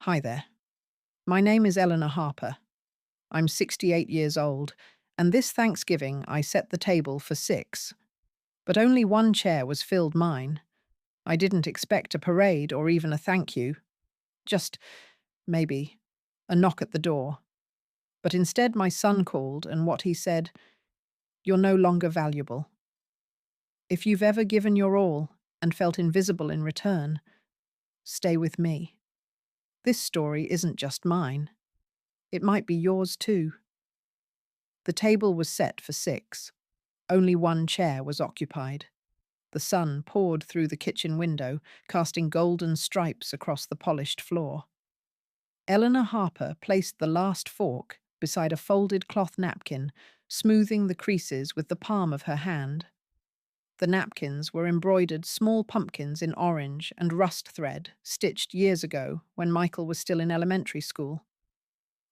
Hi there. My name is Eleanor Harper. I'm 68 years old, and this Thanksgiving I set the table for six. But only one chair was filled mine. I didn't expect a parade or even a thank you. Just, maybe, a knock at the door. But instead my son called, and what he said, "You're no longer valuable. If you've ever given your all and felt invisible in return, stay with me. This story isn't just mine. It might be yours too." The table was set for six. Only one chair was occupied. The sun poured through the kitchen window, casting golden stripes across the polished floor. Eleanor Harper placed the last fork beside a folded cloth napkin, smoothing the creases with the palm of her hand. The napkins were embroidered small pumpkins in orange and rust thread, stitched years ago when Michael was still in elementary school.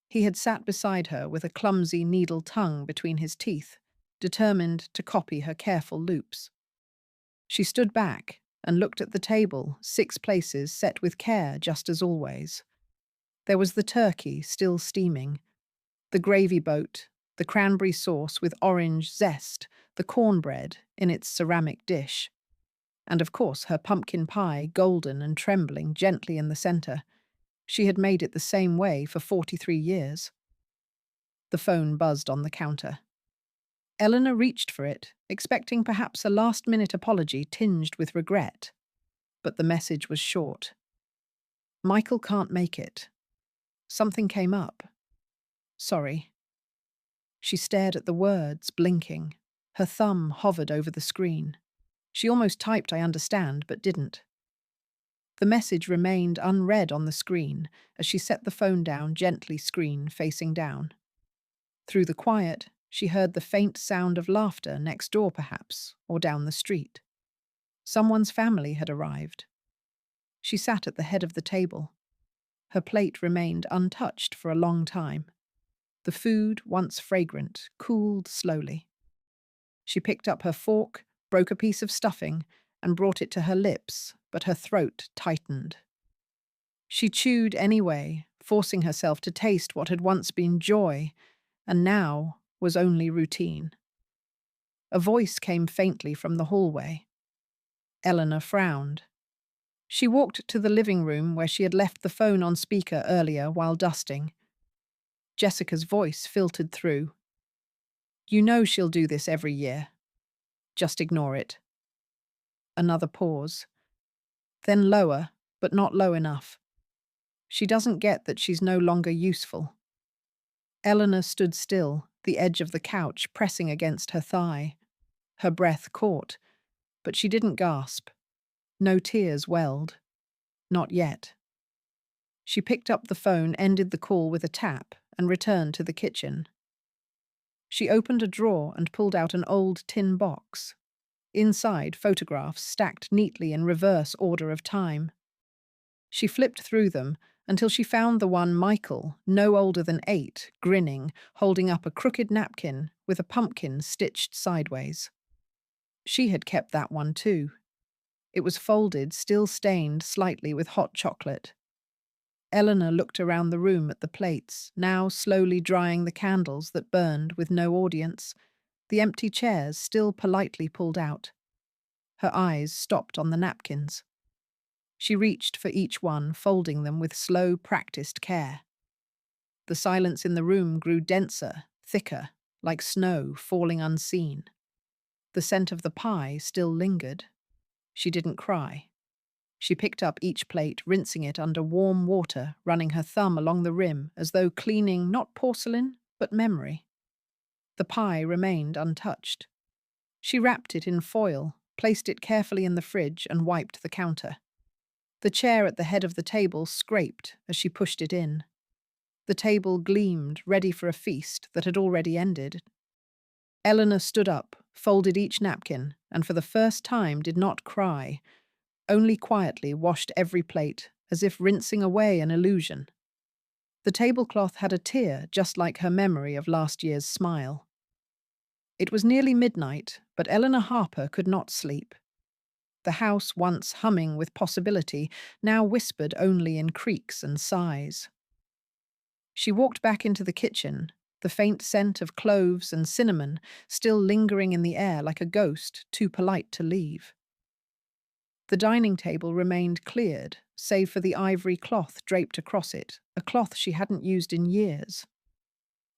He had sat beside her with a clumsy needle tongue between his teeth, determined to copy her careful loops. She stood back and looked at the table, six places set with care just as always. There was the turkey still steaming, the gravy boat, the cranberry sauce with orange zest, the cornbread in its ceramic dish, and of course her pumpkin pie, golden and trembling gently in the center. She had made it the same way for 43 years. The phone buzzed on the counter. Eleanor reached for it, expecting perhaps a last-minute apology tinged with regret. But the message was short. "Michael can't make it. Something came up. Sorry." She stared at the words, blinking. Her thumb hovered over the screen. She almost typed "I understand," but didn't. The message remained unread on the screen as she set the phone down gently, screen facing down. Through the quiet, she heard the faint sound of laughter next door perhaps, or down the street. Someone's family had arrived. She sat at the head of the table. Her plate remained untouched for a long time. The food, once fragrant, cooled slowly. She picked up her fork, broke a piece of stuffing, and brought it to her lips, but her throat tightened. She chewed anyway, forcing herself to taste what had once been joy, and now was only routine. A voice came faintly from the hallway. Eleanor frowned. She walked to the living room where she had left the phone on speaker earlier while dusting. Jessica's voice filtered through. "You know she'll do this every year. Just ignore it." Another pause. Then lower, but not low enough. "She doesn't get that she's no longer useful." Eleanor stood still, the edge of the couch pressing against her thigh. Her breath caught, but she didn't gasp. No tears welled. Not yet. She picked up the phone, ended the call with a tap, and returned to the kitchen. She opened a drawer and pulled out an old tin box. Inside, photographs stacked neatly in reverse order of time. She flipped through them until she found the one Michael, no older than 8, grinning, holding up a crooked napkin with a pumpkin stitched sideways. She had kept that one too. It was folded, still stained slightly with hot chocolate. Eleanor looked around the room at the plates, now slowly drying the candles that burned with no audience, the empty chairs still politely pulled out. Her eyes stopped on the napkins. She reached for each one, folding them with slow, practiced care. The silence in the room grew denser, thicker, like snow falling unseen. The scent of the pie still lingered. She didn't cry. She picked up each plate, rinsing it under warm water, running her thumb along the rim as though cleaning not porcelain, but memory. The pie remained untouched. She wrapped it in foil, placed it carefully in the fridge, and wiped the counter. The chair at the head of the table scraped as she pushed it in. The table gleamed, ready for a feast that had already ended. Eleanor stood up, folded each napkin, and for the first time did not cry, only quietly washed every plate, as if rinsing away an illusion. The tablecloth had a tear just like her memory of last year's smile. It was nearly midnight, but Eleanor Harper could not sleep. The house, once humming with possibility, now whispered only in creaks and sighs. She walked back into the kitchen, the faint scent of cloves and cinnamon still lingering in the air like a ghost too polite to leave. The dining table remained cleared, save for the ivory cloth draped across it, a cloth she hadn't used in years.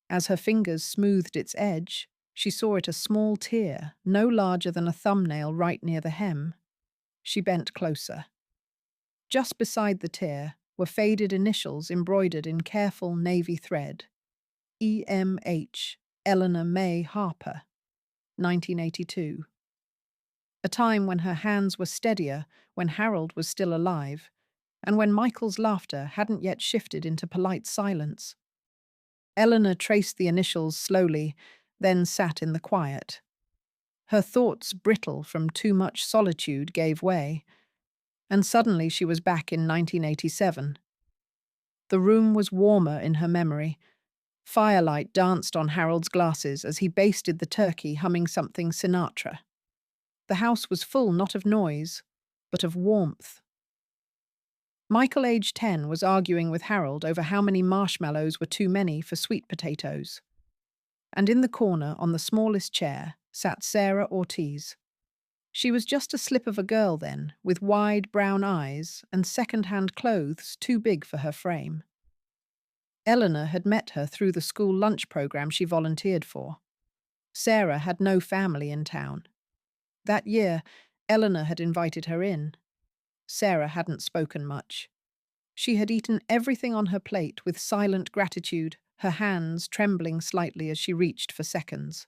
As her fingers smoothed its edge, she saw it a small tear, no larger than a thumbnail right near the hem. She bent closer. Just beside the tear were faded initials embroidered in careful navy thread. E.M.H. Eleanor May Harper, 1982. A time when her hands were steadier, when Harold was still alive, and when Michael's laughter hadn't yet shifted into polite silence. Eleanor traced the initials slowly, then sat in the quiet. Her thoughts, brittle from too much solitude, gave way, and suddenly she was back in 1987. The room was warmer in her memory. Firelight danced on Harold's glasses as he basted the turkey, humming something Sinatra. The house was full not of noise, but of warmth. Michael, aged 10, was arguing with Harold over how many marshmallows were too many for sweet potatoes. And in the corner, on the smallest chair, sat Sarah Ortiz. She was just a slip of a girl then, with wide brown eyes and second-hand clothes too big for her frame. Eleanor had met her through the school lunch program she volunteered for. Sarah had no family in town. That year, Eleanor had invited her in. Sarah hadn't spoken much. She had eaten everything on her plate with silent gratitude, her hands trembling slightly as she reached for seconds.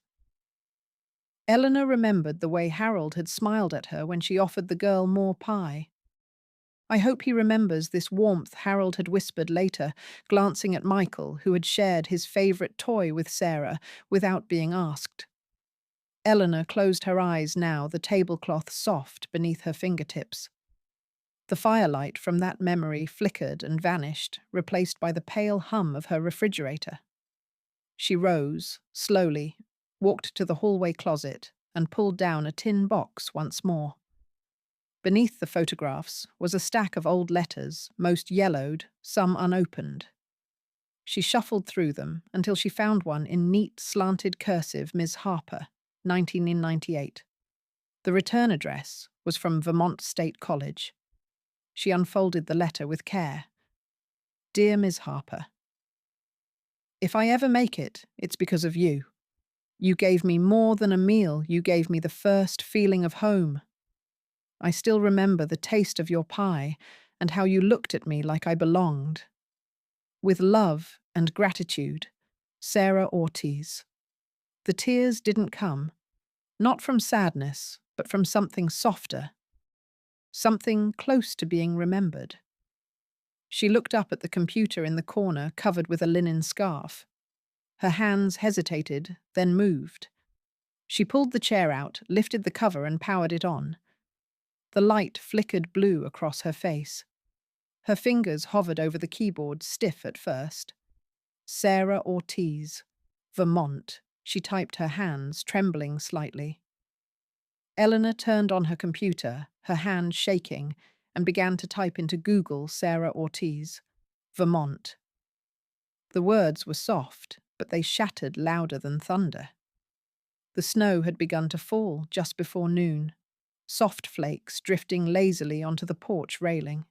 Eleanor remembered the way Harold had smiled at her when she offered the girl more pie. I hope he remembers this warmth, Harold had whispered later, glancing at Michael, who had shared his favourite toy with Sarah without being asked. Eleanor closed her eyes now, the tablecloth soft beneath her fingertips. The firelight from that memory flickered and vanished, replaced by the pale hum of her refrigerator. She rose, slowly, walked to the hallway closet, and pulled down a tin box once more. Beneath the photographs was a stack of old letters, most yellowed, some unopened. She shuffled through them until she found one in neat, slanted cursive, Ms. Harper, 1998. The return address was from Vermont State College. She unfolded the letter with care. Dear Ms. Harper, if I ever make it, it's because of you. You gave me more than a meal, you gave me the first feeling of home. I still remember the taste of your pie and how you looked at me like I belonged. With love and gratitude, Sarah Ortiz. The tears didn't come, not from sadness, but from something softer, something close to being remembered. She looked up at the computer in the corner covered with a linen scarf. Her hands hesitated, then moved. She pulled the chair out, lifted the cover and powered it on. The light flickered blue across her face. Her fingers hovered over the keyboard, stiff at first. Sarah Ortiz, Vermont, she typed, her hands trembling slightly. Eleanor turned on her computer, her hand shaking, and began to type into Google Sarah Ortiz, Vermont. The words were soft, but they shattered louder than thunder. The snow had begun to fall just before noon, soft flakes drifting lazily onto the porch railing.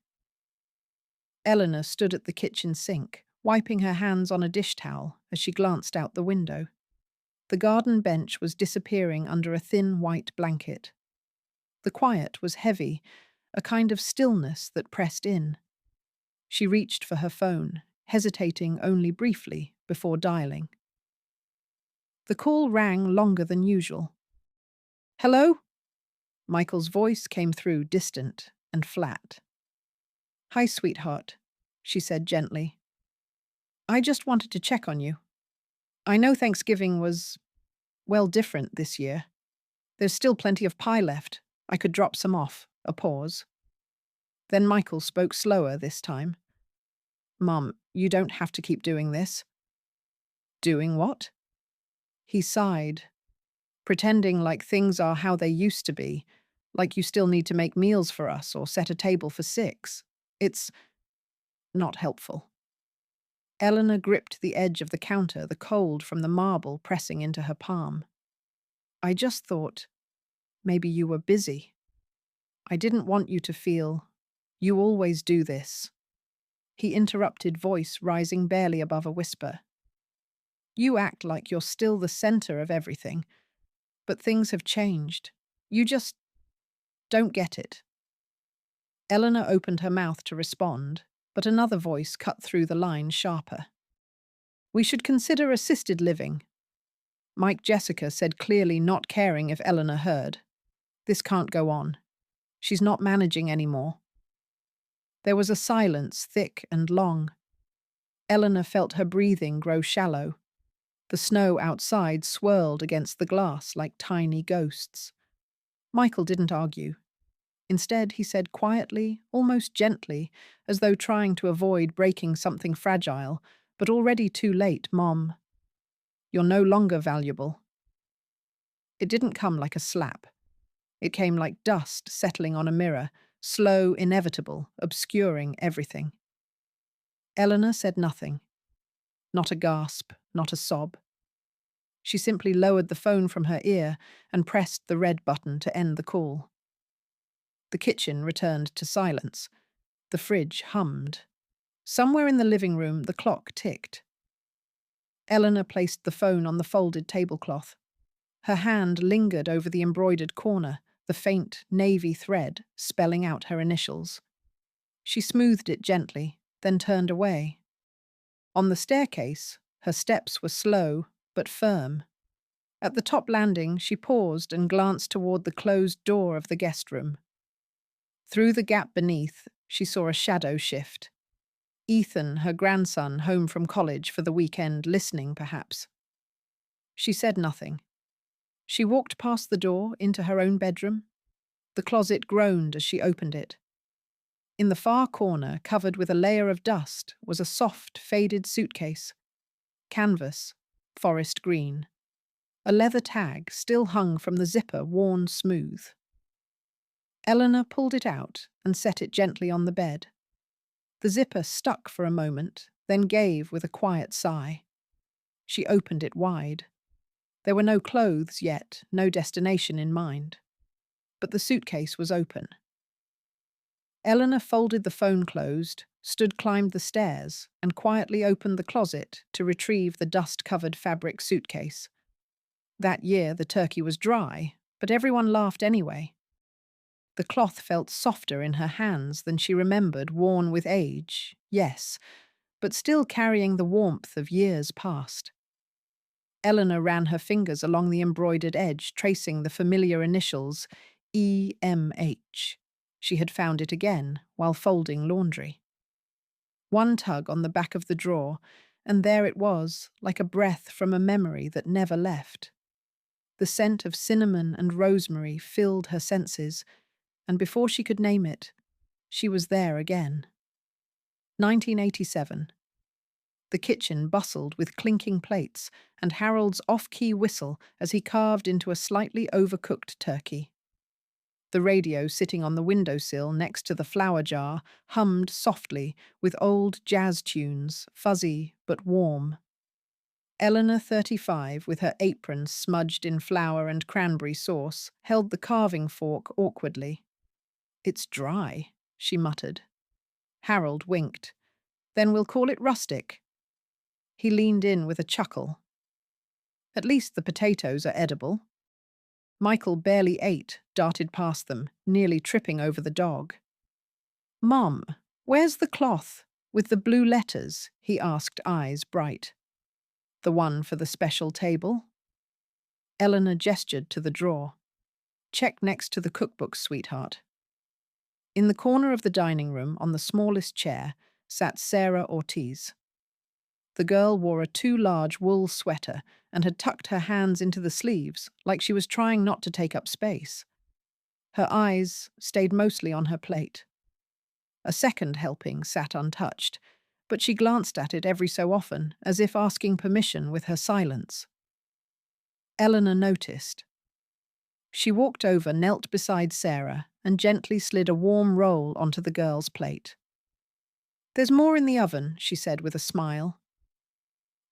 Eleanor stood at the kitchen sink, wiping her hands on a dish towel as she glanced out the window. The garden bench was disappearing under a thin white blanket. The quiet was heavy, a kind of stillness that pressed in. She reached for her phone, hesitating only briefly before dialing. The call rang longer than usual. Hello? Michael's voice came through distant and flat. Hi, sweetheart, she said gently. I just wanted to check on you. I know Thanksgiving was, well, different this year. There's still plenty of pie left. I could drop some off. A pause. Then Michael spoke slower this time. Mum, you don't have to keep doing this. Doing what? He sighed, pretending like things are how they used to be, like you still need to make meals for us or set a table for six. It's not helpful. Eleanor gripped the edge of the counter, the cold from the marble pressing into her palm. I just thought maybe you were busy. I didn't want you to feel, you always do this. He interrupted, voice rising barely above a whisper. You act like you're still the center of everything, but things have changed. You just don't get it. Eleanor opened her mouth to respond, but another voice cut through the line sharper. We should consider assisted living. Mike Jessica said, clearly not caring if Eleanor heard. This can't go on. She's not managing anymore. There was a silence, thick and long. Eleanor felt her breathing grow shallow. The snow outside swirled against the glass like tiny ghosts. Michael didn't argue. Instead, he said quietly, almost gently, as though trying to avoid breaking something fragile, but already too late, Mom. You're no longer valuable. It didn't come like a slap. It came like dust settling on a mirror, slow, inevitable, obscuring everything. Eleanor said nothing. Not a gasp, not a sob. She simply lowered the phone from her ear and pressed the red button to end the call. The kitchen returned to silence. The fridge hummed. Somewhere in the living room, the clock ticked. Eleanor placed the phone on the folded tablecloth. Her hand lingered over the embroidered corner, the faint navy thread spelling out her initials. She smoothed it gently, then turned away. On the staircase, her steps were slow but firm. At the top landing, she paused and glanced toward the closed door of the guest room. Through the gap beneath, she saw a shadow shift. Ethan, her grandson, home from college for the weekend, listening perhaps. She said nothing. She walked past the door into her own bedroom. The closet groaned as she opened it. In the far corner, covered with a layer of dust, was a soft, faded suitcase. Canvas, forest green. A leather tag still hung from the zipper, worn smooth. Eleanor pulled it out and set it gently on the bed. The zipper stuck for a moment, then gave with a quiet sigh. She opened it wide. There were no clothes yet, no destination in mind. But the suitcase was open. Eleanor folded the phone closed, climbed the stairs, and quietly opened the closet to retrieve the dust-covered fabric suitcase. That year the turkey was dry, but everyone laughed anyway. The cloth felt softer in her hands than she remembered, worn with age, yes, but still carrying the warmth of years past. Eleanor ran her fingers along the embroidered edge, tracing the familiar initials EMH. She had found it again while folding laundry. One tug on the back of the drawer, and there it was, like a breath from a memory that never left. The scent of cinnamon and rosemary filled her senses, and before she could name it, she was there again. 1987. The kitchen bustled with clinking plates and Harold's off-key whistle as he carved into a slightly overcooked turkey. The radio sitting on the windowsill next to the flour jar hummed softly with old jazz tunes, fuzzy but warm. Eleanor, 35, with her apron smudged in flour and cranberry sauce, held the carving fork awkwardly. It's dry, she muttered. Harold winked. Then we'll call it rustic. He leaned in with a chuckle. At least the potatoes are edible. Michael barely ate, darted past them, nearly tripping over the dog. Mom, where's the cloth with the blue letters? He asked, eyes bright. The one for the special table? Eleanor gestured to the drawer. Check next to the cookbooks, sweetheart. In the corner of the dining room, on the smallest chair, sat Sarah Ortiz. The girl wore a too large wool sweater and had tucked her hands into the sleeves, like she was trying not to take up space. Her eyes stayed mostly on her plate. A second helping sat untouched, but she glanced at it every so often, as if asking permission with her silence. Eleanor noticed. She walked over, knelt beside Sarah, and gently slid a warm roll onto the girl's plate. "There's more in the oven," she said with a smile.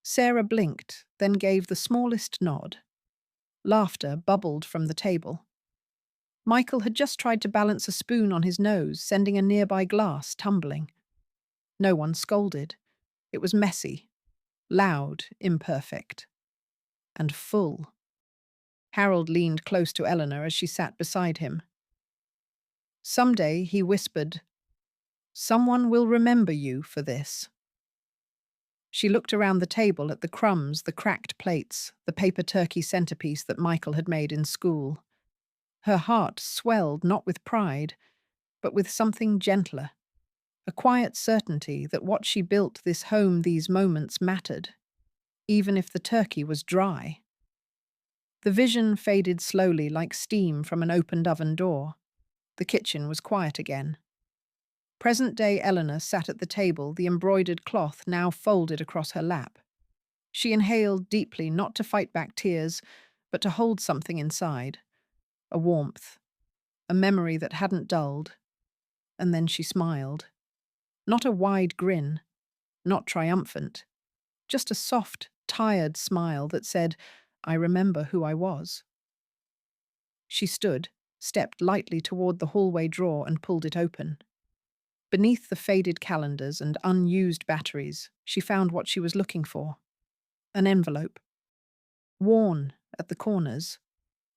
Sarah blinked, then gave the smallest nod. Laughter bubbled from the table. Michael had just tried to balance a spoon on his nose, sending a nearby glass tumbling. No one scolded. It was messy, loud, imperfect, and full. Harold leaned close to Eleanor as she sat beside him. Someday, he whispered, "Someone will remember you for this." She looked around the table at the crumbs, the cracked plates, the paper turkey centerpiece that Michael had made in school. Her heart swelled not with pride, but with something gentler, a quiet certainty that what she built, this home, these moments, mattered, even if the turkey was dry. The vision faded slowly like steam from an opened oven door. The kitchen was quiet again. Present-day Eleanor sat at the table, the embroidered cloth now folded across her lap. She inhaled deeply, not to fight back tears, but to hold something inside. A warmth, a memory that hadn't dulled. And then she smiled. Not a wide grin, not triumphant, just a soft, tired smile that said, "I remember who I was." She stood, stepped lightly toward the hallway drawer and pulled it open. Beneath the faded calendars and unused batteries, she found what she was looking for. An envelope. Worn at the corners,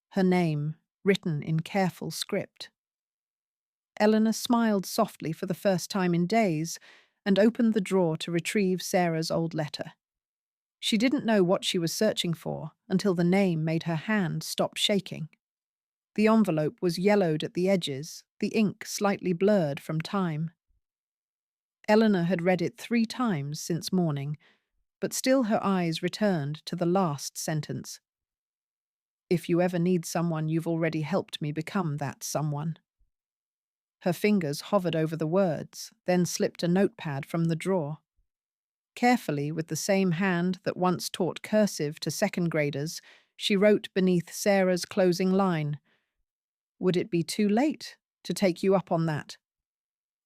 her name written in careful script. Eleanor smiled softly for the first time in days and opened the drawer to retrieve Sarah's old letter. She didn't know what she was searching for until the name made her hand stop shaking. The envelope was yellowed at the edges, the ink slightly blurred from time. Eleanor had read it 3 times since morning, but still her eyes returned to the last sentence. "If you ever need someone, you've already helped me become that someone." Her fingers hovered over the words, then slipped a notepad from the drawer. Carefully, with the same hand that once taught cursive to second graders, she wrote beneath Sarah's closing line, "Would it be too late to take you up on that?"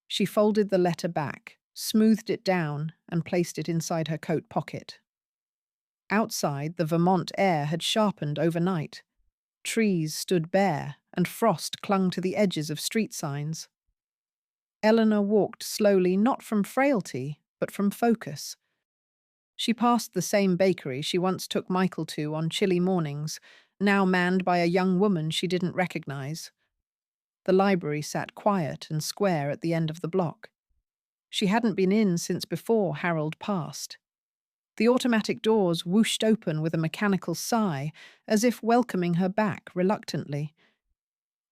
She folded the letter back, smoothed it down, and placed it inside her coat pocket. Outside, the Vermont air had sharpened overnight. Trees stood bare, and frost clung to the edges of street signs. Eleanor walked slowly, not from frailty, but from focus. She passed the same bakery she once took Michael to on chilly mornings, now manned by a young woman she didn't recognize. The library sat quiet and square at the end of the block. She hadn't been in since before Harold passed. The automatic doors whooshed open with a mechanical sigh, as if welcoming her back reluctantly.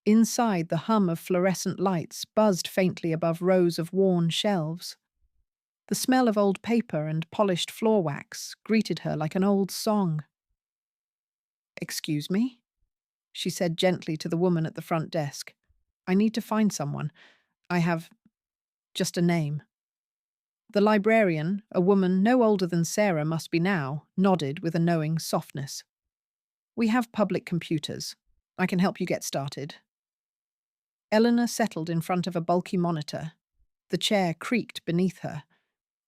Inside, the hum of fluorescent lights buzzed faintly above rows of worn shelves. The smell of old paper and polished floor wax greeted her like an old song. "Excuse me?" she said gently to the woman at the front desk. "I need to find someone. I have just a name." The librarian, a woman no older than Sarah must be now, nodded with a knowing softness. "We have public computers. I can help you get started." Eleanor settled in front of a bulky monitor. The chair creaked beneath her.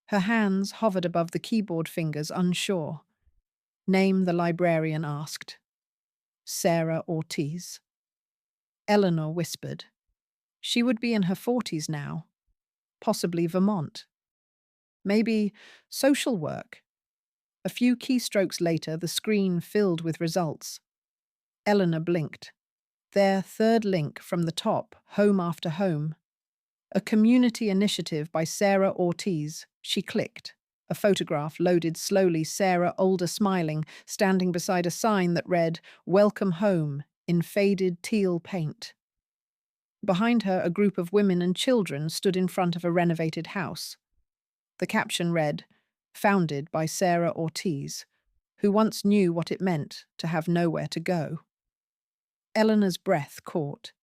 Her hands hovered above the keyboard fingers, unsure. "Name," the librarian asked. "Sarah Ortiz." Eleanor whispered. She would be in her 40s now. Possibly Vermont. Maybe social work. A few keystrokes later, the screen filled with results. Eleanor blinked. Their third link from the top, Home After Home. A community initiative by Sarah Ortiz. She clicked. A photograph loaded slowly, Sarah, older, smiling, standing beside a sign that read, "Welcome Home," in faded teal paint. Behind her, a group of women and children stood in front of a renovated house. The caption read, "Founded by Sarah Ortiz, who once knew what it meant to have nowhere to go." Eleanor's breath caught.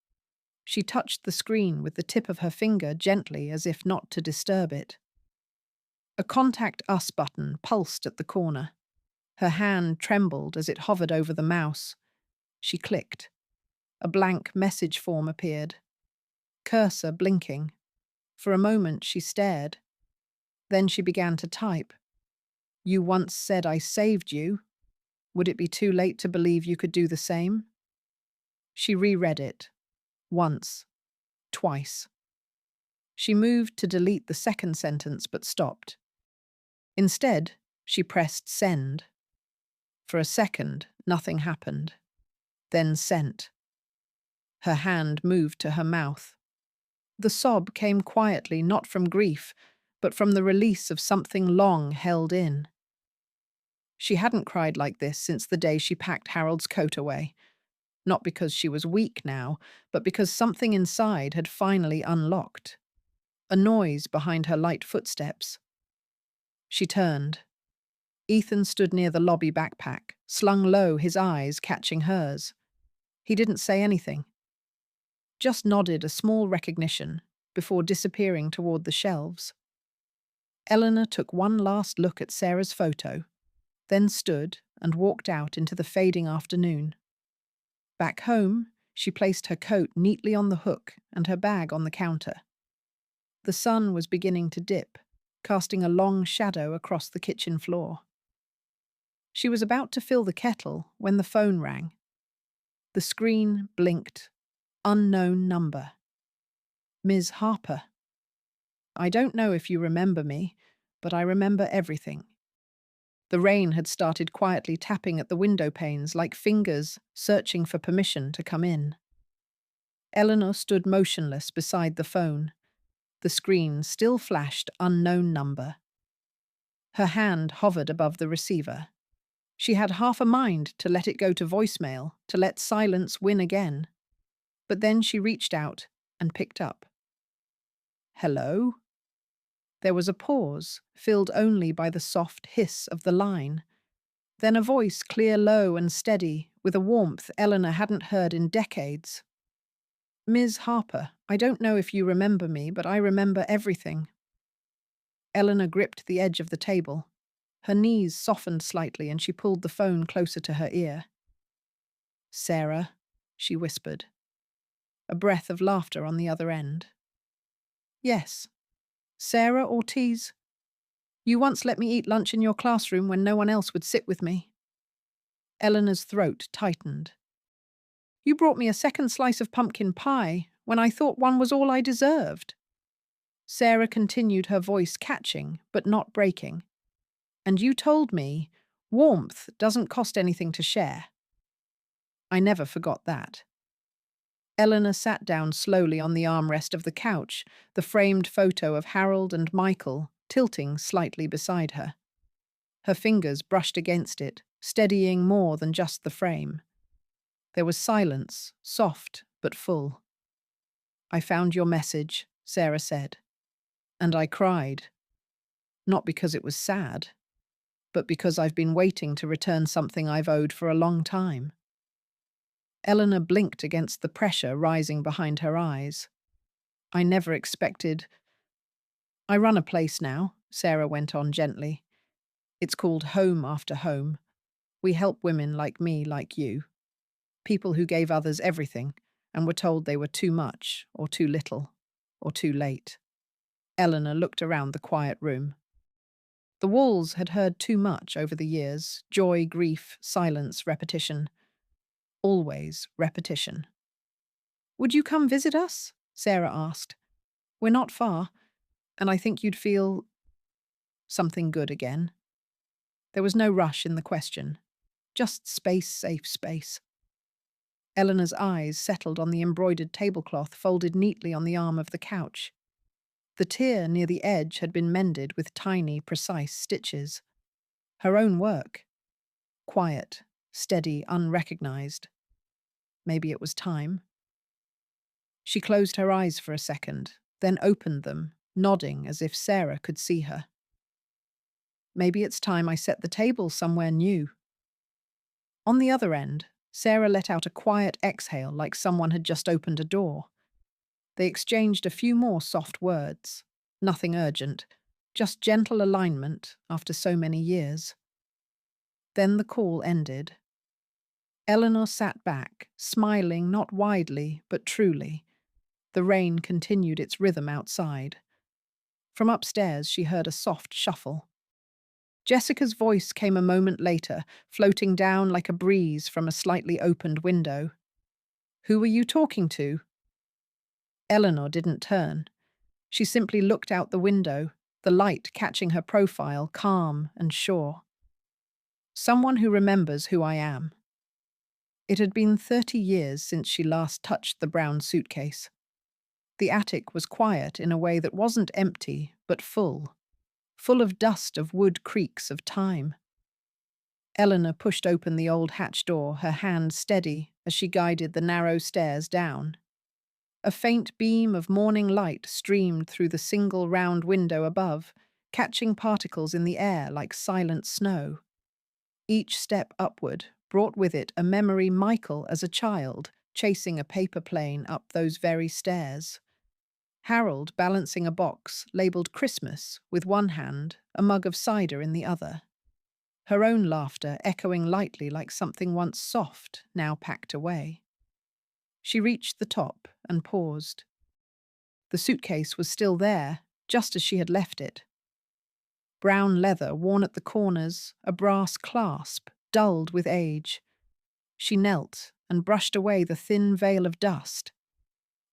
She touched the screen with the tip of her finger gently as if not to disturb it. A Contact Us button pulsed at the corner. Her hand trembled as it hovered over the mouse. She clicked. A blank message form appeared, cursor blinking. For a moment she stared. Then she began to type. You once said I saved you. Would it be too late to believe you could do the same? She reread it. Once. Twice. She moved to delete the second sentence but stopped. Instead, she pressed send. For a second, nothing happened. Then sent. Her hand moved to her mouth. The sob came quietly, not from grief, but from the release of something long held in. She hadn't cried like this since the day she packed Harold's coat away. Not because she was weak now, but because something inside had finally unlocked. A noise behind her light footsteps. She turned. Ethan stood near the lobby backpack, slung low, his eyes catching hers. He didn't say anything. Just nodded a small recognition before disappearing toward the shelves. Eleanor took one last look at Sarah's photo, then stood and walked out into the fading afternoon. Back home, she placed her coat neatly on the hook and her bag on the counter. The sun was beginning to dip, casting a long shadow across the kitchen floor. She was about to fill the kettle when the phone rang. The screen blinked. Unknown number. Ms. Harper. I don't know if you remember me, but I remember everything. The rain had started quietly tapping at the window panes like fingers searching for permission to come in. Eleanor stood motionless beside the phone. The screen still flashed unknown number. Her hand hovered above the receiver. She had half a mind to let it go to voicemail, to let silence win again. But then she reached out and picked up. Hello? There was a pause, filled only by the soft hiss of the line. Then a voice clear, low and steady, with a warmth Eleanor hadn't heard in decades. Ms. Harper, I don't know if you remember me, but I remember everything. Eleanor gripped the edge of the table. Her knees softened slightly and she pulled the phone closer to her ear. Sarah, she whispered. A breath of laughter on the other end. Yes. Sarah Ortiz. You once let me eat lunch in your classroom when no one else would sit with me. Eleanor's throat tightened. You brought me a second slice of pumpkin pie when I thought one was all I deserved. Sarah continued, her voice catching but not breaking. And you told me warmth doesn't cost anything to share. I never forgot that. Eleanor sat down slowly on the armrest of the couch, the framed photo of Harold and Michael tilting slightly beside her. Her fingers brushed against it, steadying more than just the frame. There was silence, soft but full. I found your message, Sarah said, and I cried. Not because it was sad, but because I've been waiting to return something I've owed for a long time. Eleanor blinked against the pressure rising behind her eyes. I never expected... I run a place now, Sarah went on gently. It's called Home After Home. We help women like me, like you. People who gave others everything and were told they were too much, or too little, or too late. Eleanor looked around the quiet room. The walls had heard too much over the years. Joy, grief, silence, repetition. Always repetition. Would you come visit us? Sarah asked. We're not far, and I think you'd feel something good again. There was no rush in the question, just space, safe space. Eleanor's eyes settled on the embroidered tablecloth folded neatly on the arm of the couch. The tear near the edge had been mended with tiny, precise stitches. Her own work. Quiet, steady, unrecognized. Maybe it was time. She closed her eyes for a second, then opened them, nodding as if Sarah could see her. Maybe it's time I set the table somewhere new. On the other end, Sarah let out a quiet exhale like someone had just opened a door. They exchanged a few more soft words. Nothing urgent, just gentle alignment after so many years. Then the call ended. Eleanor sat back, smiling not widely, but truly. The rain continued its rhythm outside. From upstairs she heard a soft shuffle. Jessica's voice came a moment later, floating down like a breeze from a slightly opened window. "Who were you talking to?" Eleanor didn't turn. She simply looked out the window, the light catching her profile, calm and sure. "Someone who remembers who I am." It had been 30 years since she last touched the brown suitcase. The attic was quiet in a way that wasn't empty, but full of dust of wood creaks of time. Eleanor pushed open the old hatch door, her hand steady as she guided the narrow stairs down. A faint beam of morning light streamed through the single round window above, catching particles in the air like silent snow. Each step upward brought with it a memory Michael as a child, chasing a paper plane up those very stairs. Harold balancing a box labelled Christmas with one hand, a mug of cider in the other. Her own laughter echoing lightly like something once soft, now packed away. She reached the top and paused. The suitcase was still there, just as she had left it. Brown leather worn at the corners, a brass clasp, dulled with age. She knelt and brushed away the thin veil of dust.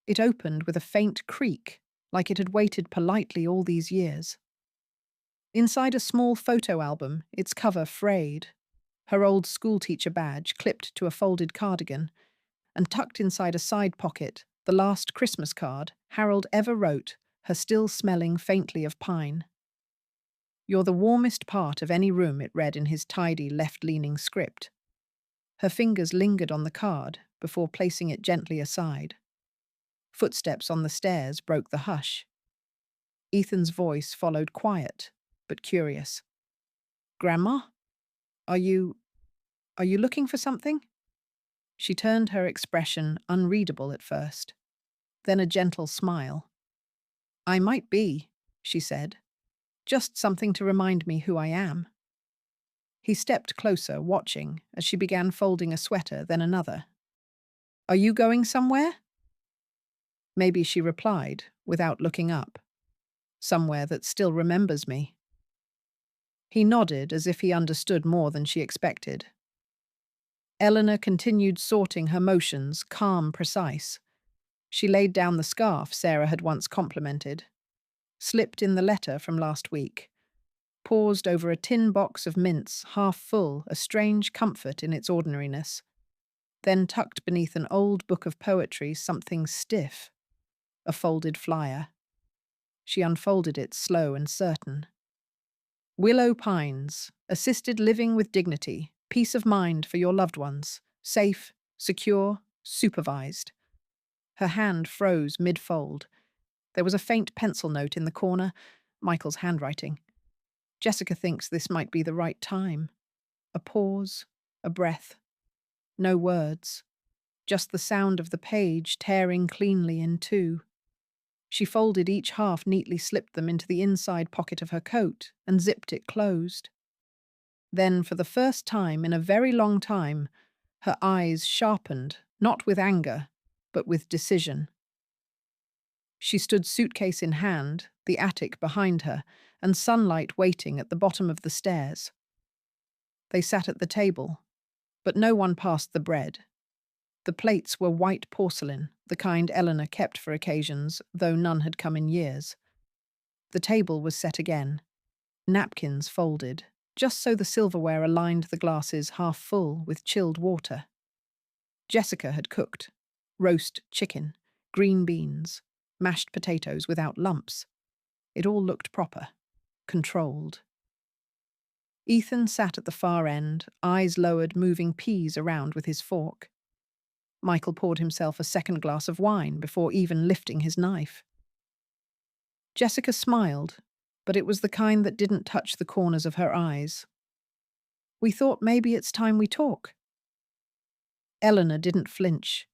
It opened with a faint creak, like it had waited politely all these years. Inside a small photo album, its cover frayed, her old schoolteacher badge clipped to a folded cardigan, and tucked inside a side pocket, the last Christmas card Harold ever wrote, her still smelling faintly of pine. "You're the warmest part of any room," it read in his tidy, left-leaning script. Her fingers lingered on the card before placing it gently aside. Footsteps on the stairs broke the hush. Ethan's voice followed, quiet, but curious. "Grandma? Are you looking for something?" She turned, her expression unreadable at first. Then a gentle smile. "I might be," she said. "Just something to remind me who I am." He stepped closer, watching, as she began folding a sweater, then another. "Are you going somewhere?" Maybe, she replied, without looking up. "Somewhere that still remembers me." He nodded as if he understood more than she expected. Eleanor continued sorting her motions, calm, precise. She laid down the scarf Sarah had once complimented, slipped in the letter from last week, paused over a tin box of mints, half full, a strange comfort in its ordinariness, then tucked beneath an old book of poetry something stiff, a folded flyer. She unfolded it, slow and certain. "Willow Pines, assisted living with dignity, peace of mind for your loved ones, safe, secure, supervised." Her hand froze mid-fold. There was a faint pencil note in the corner, Michael's handwriting. Jessica thinks this might be the right time. A pause, a breath. No words, just the sound of the page tearing cleanly in two. She folded each half, neatly slipped them into the inside pocket of her coat, and zipped it closed. Then, for the first time in a very long time, her eyes sharpened, not with anger, but with decision. She stood, suitcase in hand, the attic behind her, and sunlight waiting at the bottom of the stairs. They sat at the table, but no one passed the bread. The plates were white porcelain, the kind Eleanor kept for occasions, though none had come in years. The table was set again, napkins folded, just so the silverware aligned the glasses half full with chilled water. Jessica had cooked roast chicken, green beans, mashed potatoes without lumps. It all looked proper, controlled. Ethan sat at the far end, eyes lowered, moving peas around with his fork. Michael poured himself a second glass of wine before even lifting his knife. Jessica smiled, but it was the kind that didn't touch the corners of her eyes. "We thought maybe it's time we talk." Eleanor didn't flinch.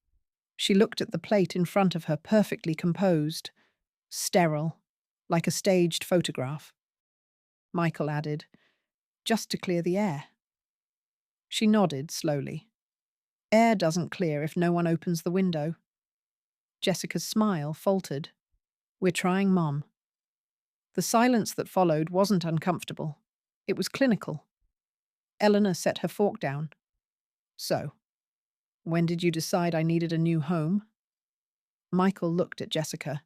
She looked at the plate in front of her, perfectly composed, sterile, like a staged photograph. Michael added, "Just to clear the air." She nodded slowly. Air doesn't clear if no one opens the window. Jessica's smile faltered. We're trying, Mom. The silence that followed wasn't uncomfortable. It was clinical. Eleanor set her fork down. So, when did you decide I needed a new home? Michael looked at Jessica.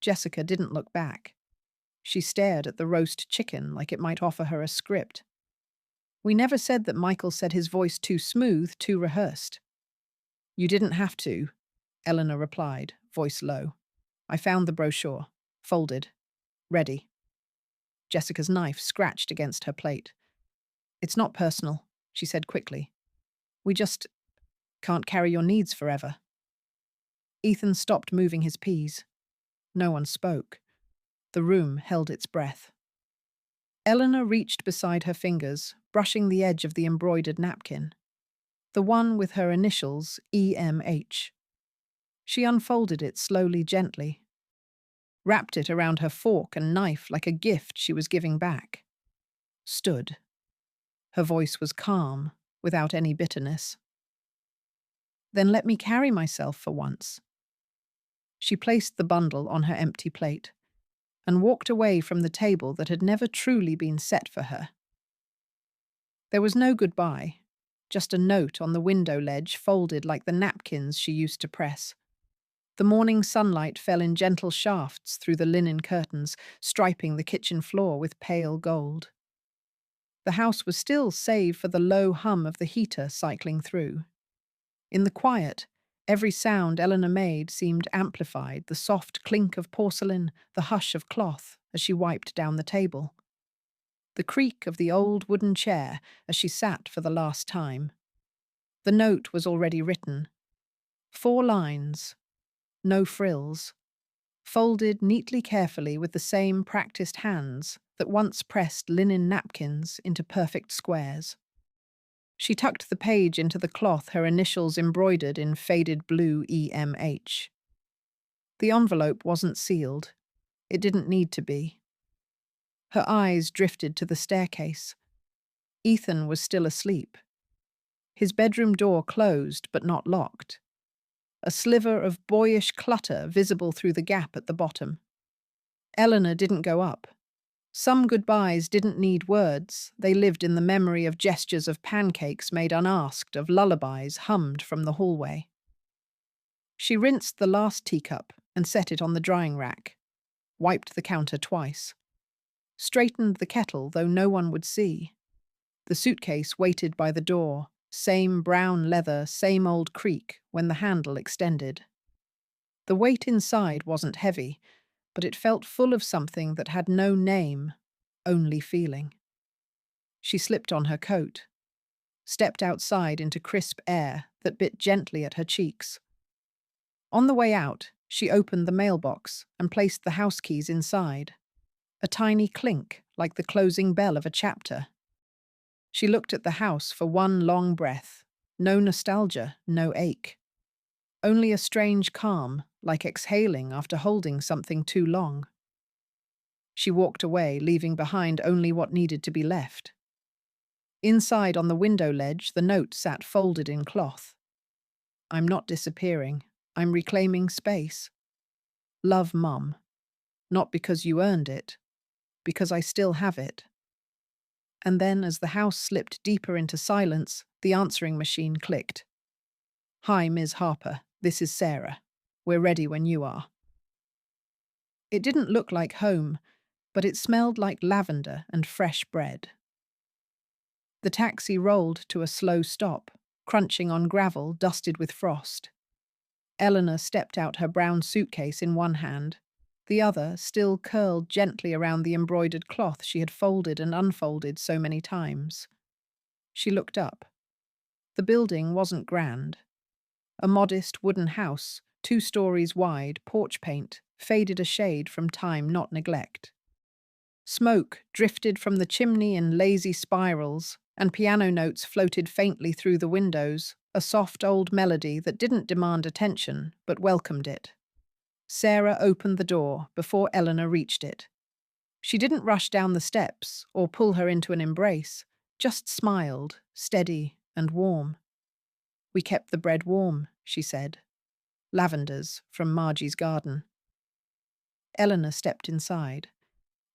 Jessica didn't look back. She stared at the roast chicken like it might offer her a script. We never said that Michael said his voice too smooth, too rehearsed. You didn't have to, Eleanor replied, voice low. I found the brochure, folded, ready. Jessica's knife scratched against her plate. It's not personal, she said quickly. We just can't carry your needs forever. Ethan stopped moving his peas. No one spoke. The room held its breath. Eleanor reached beside her fingers, brushing the edge of the embroidered napkin. The one with her initials, EMH. She unfolded it slowly, gently. Wrapped it around her fork and knife like a gift she was giving back. Stood. Her voice was calm, without any bitterness. Then let me carry myself for once. She placed the bundle on her empty plate and walked away from the table that had never truly been set for her. There was no goodbye, just a note on the window ledge folded like the napkins she used to press. The morning sunlight fell in gentle shafts through the linen curtains, striping the kitchen floor with pale gold. The house was still save for the low hum of the heater cycling through. In the quiet, every sound Eleanor made seemed amplified, the soft clink of porcelain, the hush of cloth as she wiped down the table. The creak of the old wooden chair as she sat for the last time. The note was already written. 4 lines, no frills, folded neatly carefully with the same practiced hands that once pressed linen napkins into perfect squares. She tucked the page into the cloth, her initials embroidered in faded blue EMH. The envelope wasn't sealed. It didn't need to be. Her eyes drifted to the staircase. Ethan was still asleep. His bedroom door closed but not locked. A sliver of boyish clutter visible through the gap at the bottom. Eleanor didn't go up. Some goodbyes didn't need words. They lived in the memory of gestures of pancakes made unasked, of lullabies hummed from the hallway. She rinsed the last teacup and set it on the drying rack, wiped the counter twice, straightened the kettle though no one would see. The suitcase waited by the door, same brown leather, same old creak when the handle extended. The weight inside wasn't heavy, but it felt full of something that had no name, only feeling. She slipped on her coat, stepped outside into crisp air that bit gently at her cheeks. On the way out, she opened the mailbox and placed the house keys inside, a tiny clink like the closing bell of a chapter. She looked at the house for one long breath, no nostalgia, no ache. Only a strange calm, like exhaling after holding something too long. She walked away, leaving behind only what needed to be left. Inside on the window ledge, the note sat folded in cloth. I'm not disappearing. I'm reclaiming space. Love, Mum. Not because you earned it, because I still have it. And then, as the house slipped deeper into silence, the answering machine clicked. Hi, Ms. Harper. This is Sarah. We're ready when you are. It didn't look like home, but it smelled like lavender and fresh bread. The taxi rolled to a slow stop, crunching on gravel dusted with frost. Eleanor stepped out, her brown suitcase in one hand, the other still curled gently around the embroidered cloth she had folded and unfolded so many times. She looked up. The building wasn't grand. A modest wooden house, 2 stories wide, porch paint, faded a shade from time, not neglect. Smoke drifted from the chimney in lazy spirals, and piano notes floated faintly through the windows, a soft old melody that didn't demand attention, but welcomed it. Sarah opened the door before Eleanor reached it. She didn't rush down the steps or pull her into an embrace, just smiled, steady and warm. We kept the bread warm, she said. Lavenders from Margie's garden. Eleanor stepped inside.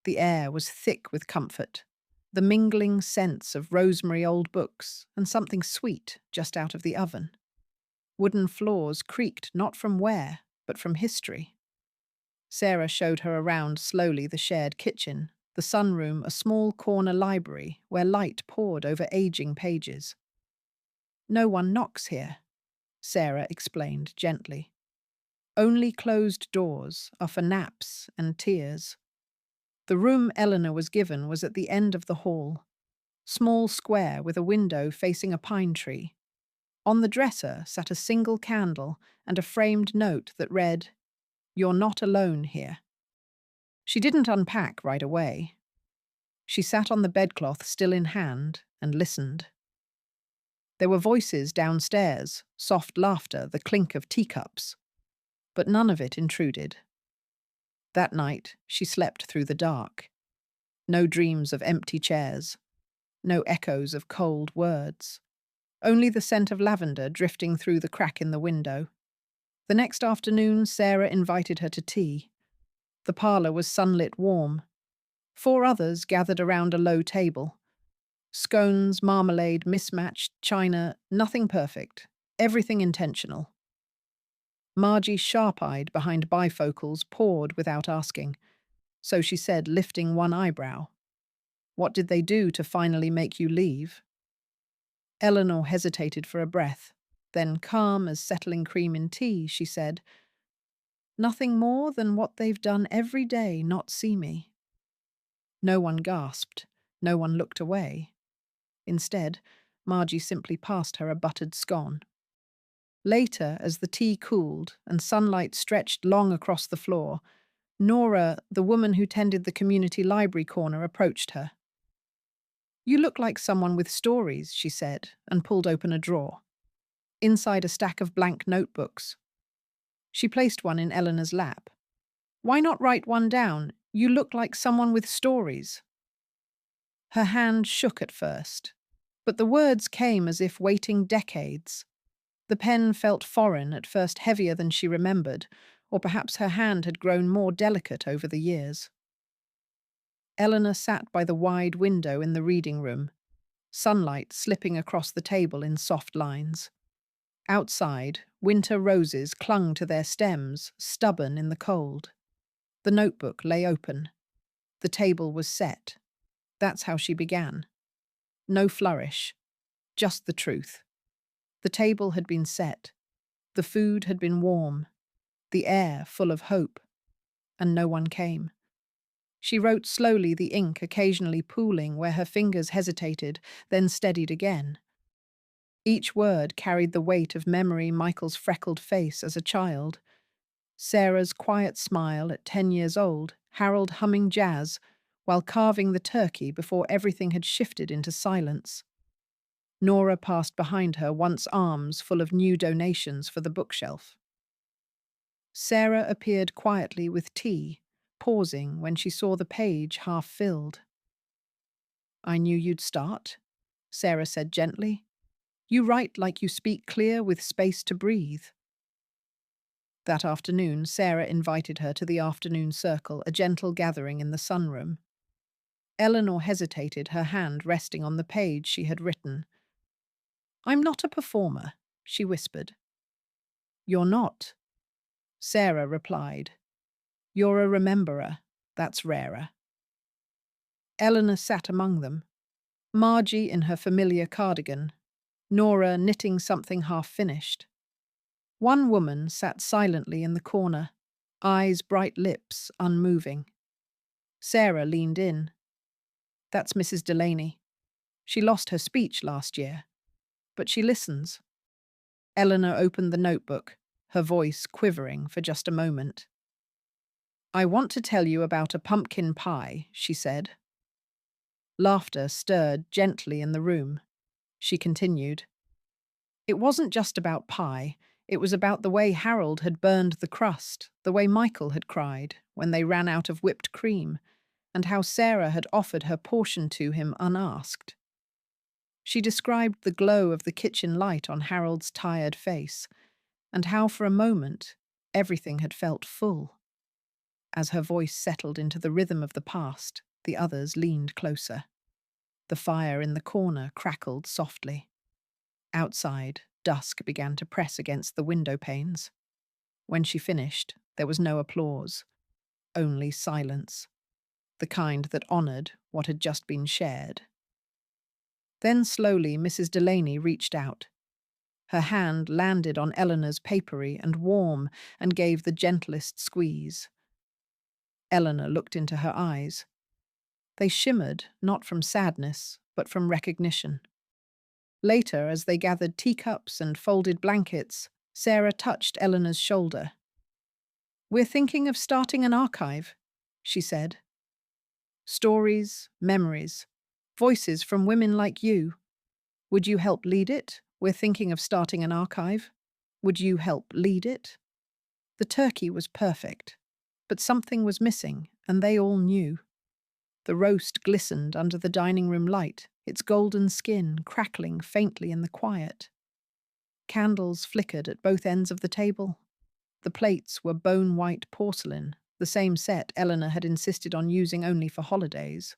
The air was thick with comfort, the mingling scents of rosemary old books and something sweet just out of the oven. Wooden floors creaked not from wear, but from history. Sarah showed her around slowly the shared kitchen, the sunroom a small corner library where light poured over aging pages. No one knocks here, Sarah explained gently. Only closed doors are for naps and tears. The room Eleanor was given was at the end of the hall, small square with a window facing a pine tree. On the dresser sat a single candle and a framed note that read, "You're not alone here." She didn't unpack right away. She sat on the bedcloth still in hand and listened. There were voices downstairs, soft laughter, the clink of teacups. But none of it intruded. That night, she slept through the dark. No dreams of empty chairs. No echoes of cold words. Only the scent of lavender drifting through the crack in the window. The next afternoon, Sarah invited her to tea. The parlour was sunlit warm. 4 others gathered around a low table. Scones, marmalade, mismatched china, nothing perfect, everything intentional. Margie, sharp-eyed behind bifocals, poured without asking. So she said, lifting one eyebrow, "What did they do to finally make you leave?" Eleanor hesitated for a breath. Then, calm as settling cream in tea, she said, "Nothing more than what they've done every day, not see me." No one gasped. No one looked away. Instead, Margie simply passed her a buttered scone. Later, as the tea cooled and sunlight stretched long across the floor, Nora, the woman who tended the community library corner, approached her. "You look like someone with stories," she said, and pulled open a drawer. Inside a stack of blank notebooks. She placed one in Eleanor's lap. "Why not write one down? You look like someone with stories." Her hand shook at first, but the words came as if waiting decades. The pen felt foreign, at first heavier than she remembered, or perhaps her hand had grown more delicate over the years. Eleanor sat by the wide window in the reading room, sunlight slipping across the table in soft lines. Outside, winter roses clung to their stems, stubborn in the cold. The notebook lay open. The table was set. That's how she began. No flourish, just the truth. The table had been set. The food had been warm. The air full of hope. And no one came. She wrote slowly, the ink occasionally pooling where her fingers hesitated, then steadied again. Each word carried the weight of memory, Michael's freckled face as a child, Sarah's quiet smile at 10 years old, Harold humming jazz while carving the turkey before everything had shifted into silence. Nora passed behind her, once arms full of new donations for the bookshelf. Sarah appeared quietly with tea, pausing when she saw the page half filled. "I knew you'd start," Sarah said gently. "You write like you speak clear with space to breathe." That afternoon, Sarah invited her to the afternoon circle, a gentle gathering in the sunroom. Eleanor hesitated, her hand resting on the page she had written. "I'm not a performer," she whispered. "You're not," Sarah replied. "You're a rememberer. That's rarer." Eleanor sat among them, Margie in her familiar cardigan, Nora knitting something half-finished. One woman sat silently in the corner, eyes bright, lips unmoving. Sarah leaned in. "That's Mrs. Delaney. She lost her speech last year, but she listens." Eleanor opened the notebook, her voice quivering for just a moment. "I want to tell you about a pumpkin pie," she said. Laughter stirred gently in the room. She continued. "It wasn't just about pie. It was about the way Harold had burned the crust, the way Michael had cried when they ran out of whipped cream, and how Sarah had offered her portion to him unasked." She described the glow of the kitchen light on Harold's tired face, and how for a moment everything had felt full. As her voice settled into the rhythm of the past, the others leaned closer. The fire in the corner crackled softly. Outside, dusk began to press against the window panes. When she finished, there was no applause, only silence, the kind that honoured what had just been shared. Then slowly Mrs. Delaney reached out. Her hand landed on Eleanor's papery and warm and gave the gentlest squeeze. Eleanor looked into her eyes. They shimmered not from sadness, but from recognition. Later, as they gathered teacups and folded blankets, Sarah touched Eleanor's shoulder. "We're thinking of starting an archive," she said. "Stories, memories, voices from women like you. Would you help lead it? We're thinking of starting an archive. Would you help lead it?" The turkey was perfect, but something was missing, and they all knew. The roast glistened under the dining room light, its golden skin crackling faintly in the quiet. Candles flickered at both ends of the table. The plates were bone-white porcelain, the same set Eleanor had insisted on using only for holidays.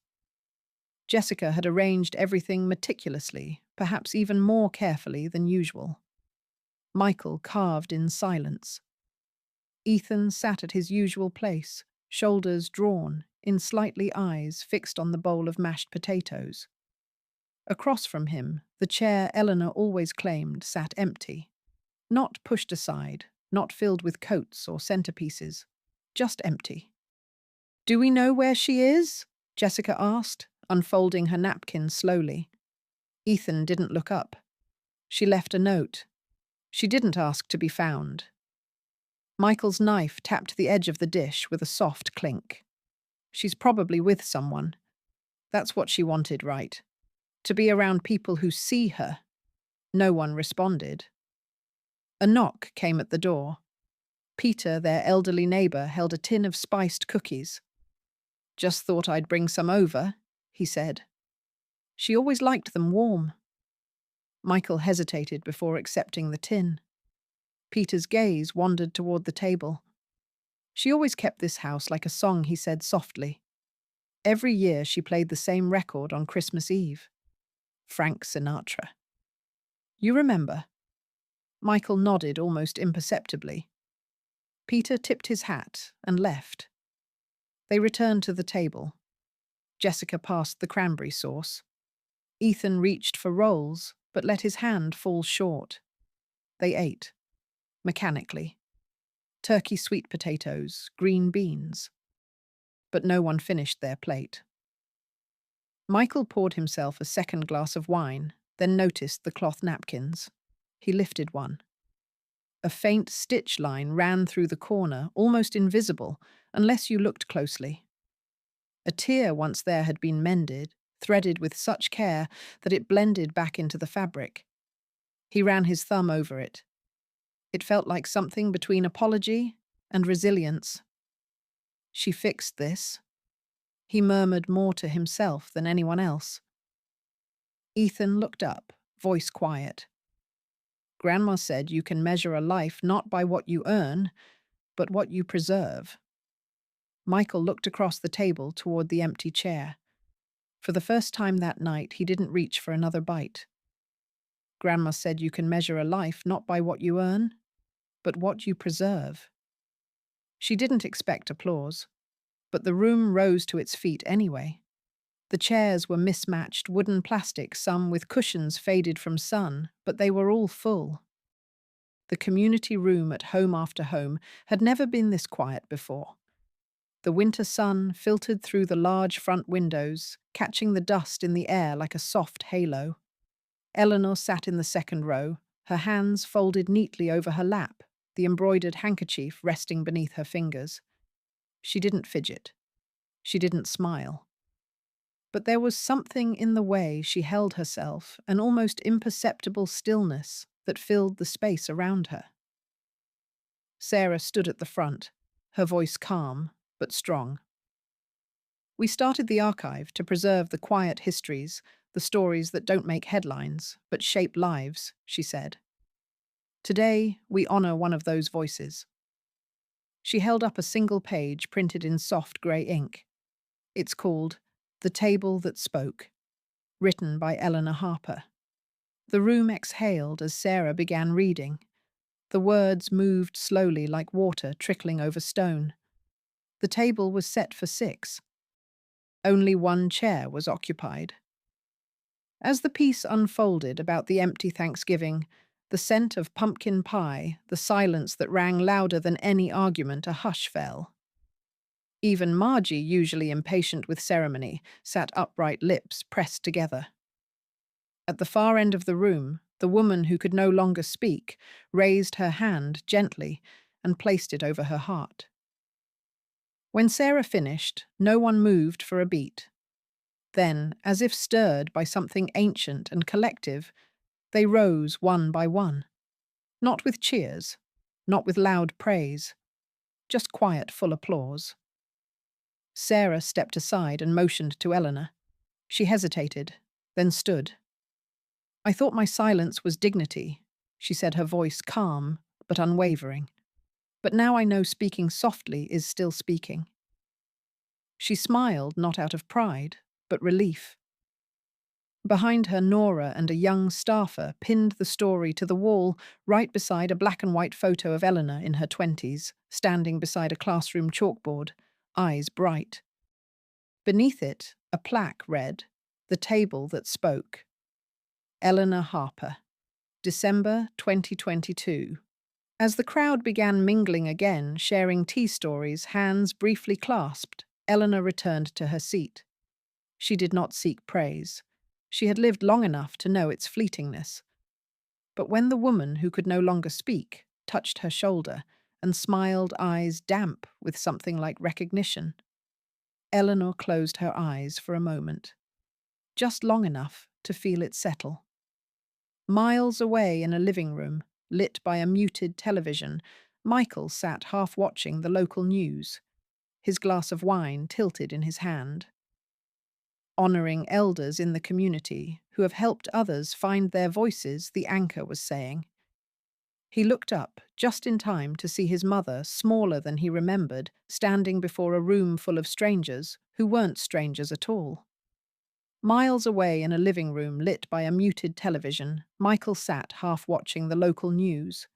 Jessica had arranged everything meticulously, perhaps even more carefully than usual. Michael carved in silence. Ethan sat at his usual place, shoulders drawn, in slightly eyes fixed on the bowl of mashed potatoes. Across from him, the chair Eleanor always claimed sat empty. Not pushed aside, not filled with coats or centerpieces, just empty. "Do we know where she is?" Jessica asked, unfolding her napkin slowly. Ethan didn't look up. "She left a note. She didn't ask to be found." Michael's knife tapped the edge of the dish with a soft clink. "She's probably with someone. That's what she wanted, right? To be around people who see her." No one responded. A knock came at the door. Peter, their elderly neighbour, held a tin of spiced cookies. "Just thought I'd bring some over," he said. "She always liked them warm." Michael hesitated before accepting the tin. Peter's gaze wandered toward the table. "She always kept this house like a song," he said softly. "Every year she played the same record on Christmas Eve. Frank Sinatra. You remember?" Michael nodded almost imperceptibly. Peter tipped his hat and left. They returned to the table. Jessica passed the cranberry sauce. Ethan reached for rolls, but let his hand fall short. They ate, mechanically. Turkey sweet potatoes, green beans. But no one finished their plate. Michael poured himself a second glass of wine, then noticed the cloth napkins. He lifted one. A faint stitch line ran through the corner, almost invisible, unless you looked closely. A tear once there had been mended, threaded with such care that it blended back into the fabric. He ran his thumb over it. It felt like something between apology and resilience. "She fixed this." He murmured more to himself than anyone else. Ethan looked up, voice quiet. "Grandma said you can measure a life not by what you earn, but what you preserve." Michael looked across the table toward the empty chair. For the first time that night, he didn't reach for another bite. "Grandma said you can measure a life not by what you earn, but what you preserve." She didn't expect applause, but the room rose to its feet anyway. The chairs were mismatched wooden plastic, some with cushions faded from sun, but they were all full. The community room at Home After Home had never been this quiet before. The winter sun filtered through the large front windows, catching the dust in the air like a soft halo. Eleanor sat in the second row, her hands folded neatly over her lap, the embroidered handkerchief resting beneath her fingers. She didn't fidget. She didn't smile. But there was something in the way she held herself, an almost imperceptible stillness that filled the space around her. Sarah stood at the front, her voice calm but strong. "We started the archive to preserve the quiet histories, the stories that don't make headlines, but shape lives, she said. Today, we honor one of those voices. She held up a single page printed in soft grey ink. It's called The Table That Spoke, written by Eleanor Harper. The room exhaled as Sarah began reading. The words moved slowly like water trickling over stone. The table was set for 6. Only one chair was occupied. As the piece unfolded about the empty Thanksgiving, the scent of pumpkin pie, the silence that rang louder than any argument, a hush fell. Even Margie, usually impatient with ceremony, sat upright, lips pressed together. At the far end of the room, the woman who could no longer speak raised her hand gently and placed it over her heart. When Sarah finished, no one moved for a beat. Then, as if stirred by something ancient and collective, they rose one by one. Not with cheers, not with loud praise, just quiet, full applause. Sarah stepped aside and motioned to Eleanor. She hesitated, then stood. "I thought my silence was dignity," she said, her voice calm but unwavering. "But now I know speaking softly is still speaking." She smiled, not out of pride, but relief. Behind her, Nora and a young staffer pinned the story to the wall right beside a black and white photo of Eleanor in her 20s, standing beside a classroom chalkboard, eyes bright. Beneath it, a plaque read, "The Table That Spoke. Eleanor Harper. December 2022. As the crowd began mingling again, sharing tea stories, hands briefly clasped, Eleanor returned to her seat. She did not seek praise. She had lived long enough to know its fleetingness. But when the woman who could no longer speak touched her shoulder and smiled, eyes damp with something like recognition, Eleanor closed her eyes for a moment, just long enough to feel it settle. Miles away in a living room, lit by a muted television, Michael sat half watching the local news, his glass of wine tilted in his hand. "Honoring elders in the community who have helped others find their voices," the anchor was saying. He looked up just in time to see his mother, smaller than he remembered, standing before a room full of strangers who weren't strangers at all. Miles away in a living room lit by a muted television, Michael sat half watching the local news.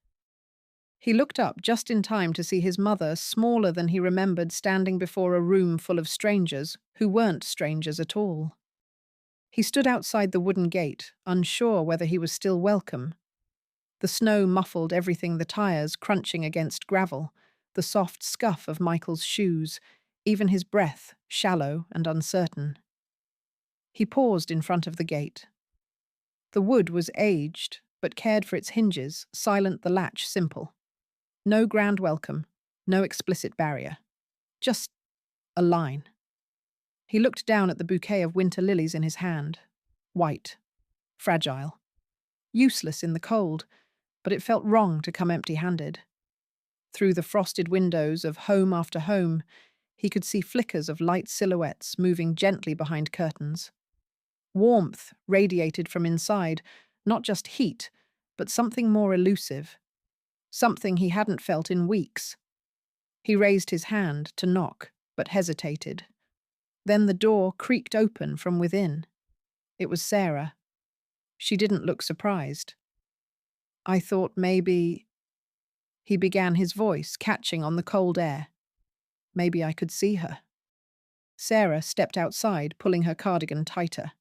He looked up just in time to see his mother, smaller than he remembered, standing before a room full of strangers who weren't strangers at all. He stood outside the wooden gate, unsure whether he was still welcome. The snow muffled everything, the tires crunching against gravel, the soft scuff of Michael's shoes, even his breath, shallow and uncertain. He paused in front of the gate. The wood was aged, but cared for its hinges, silent, the latch simple. No grand welcome, no explicit barrier. Just a line. He looked down at the bouquet of winter lilies in his hand. White. Fragile. Useless in the cold, but it felt wrong to come empty-handed. Through the frosted windows of home after home, he could see flickers of light silhouettes moving gently behind curtains. Warmth radiated from inside, not just heat, but something more elusive. Something he hadn't felt in weeks. He raised his hand to knock, but hesitated. Then the door creaked open from within. It was Sarah. She didn't look surprised. "I thought maybe—" he began, his voice catching on the cold air. "Maybe I could see her." Sarah stepped outside, pulling her cardigan tighter.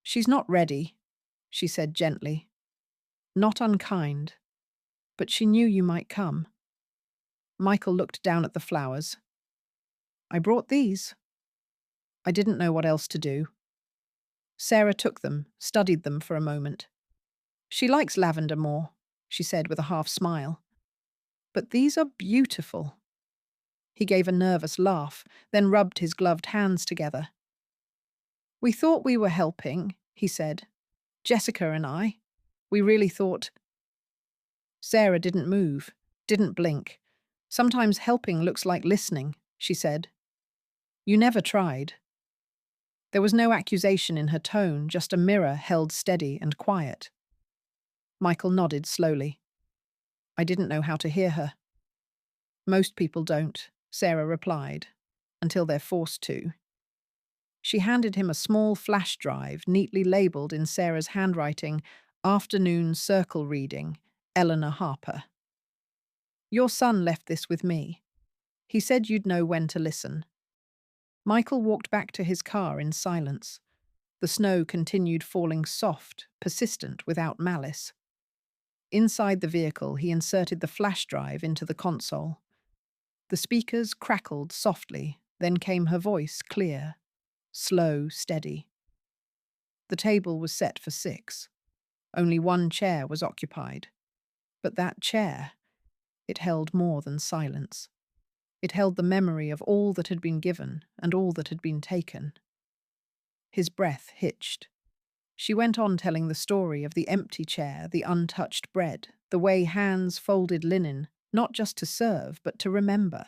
"She's not ready," she said gently. Not unkind. But she knew you might come. Michael looked down at the flowers. "I brought these." I didn't know what else to do. Sarah took them, studied them for a moment. "She likes lavender more," she said with a half smile. "But these are beautiful." He gave a nervous laugh, then rubbed his gloved hands together. "We thought we were helping," he said. "Jessica and I. We really thought—" Sarah didn't move, didn't blink. "Sometimes helping looks like listening," she said. "You never tried." There was no accusation in her tone, just a mirror held steady and quiet. Michael nodded slowly. I didn't know how to hear her. Most people don't, Sarah replied, until they're forced to. She handed him a small flash drive, neatly labelled in Sarah's handwriting, Afternoon Circle Reading, Eleanor Harper. Your son left this with me. He said you'd know when to listen. Michael walked back to his car in silence. The snow continued falling soft, persistent, without malice. Inside the vehicle, he inserted the flash drive into the console. The speakers crackled softly, then came her voice, clear, slow, steady. The table was set for 6. Only one chair was occupied. But that chair, it held more than silence. It held the memory of all that had been given and all that had been taken. His breath hitched. She went on telling the story of the empty chair, the untouched bread, the way hands folded linen, not just to serve, but to remember.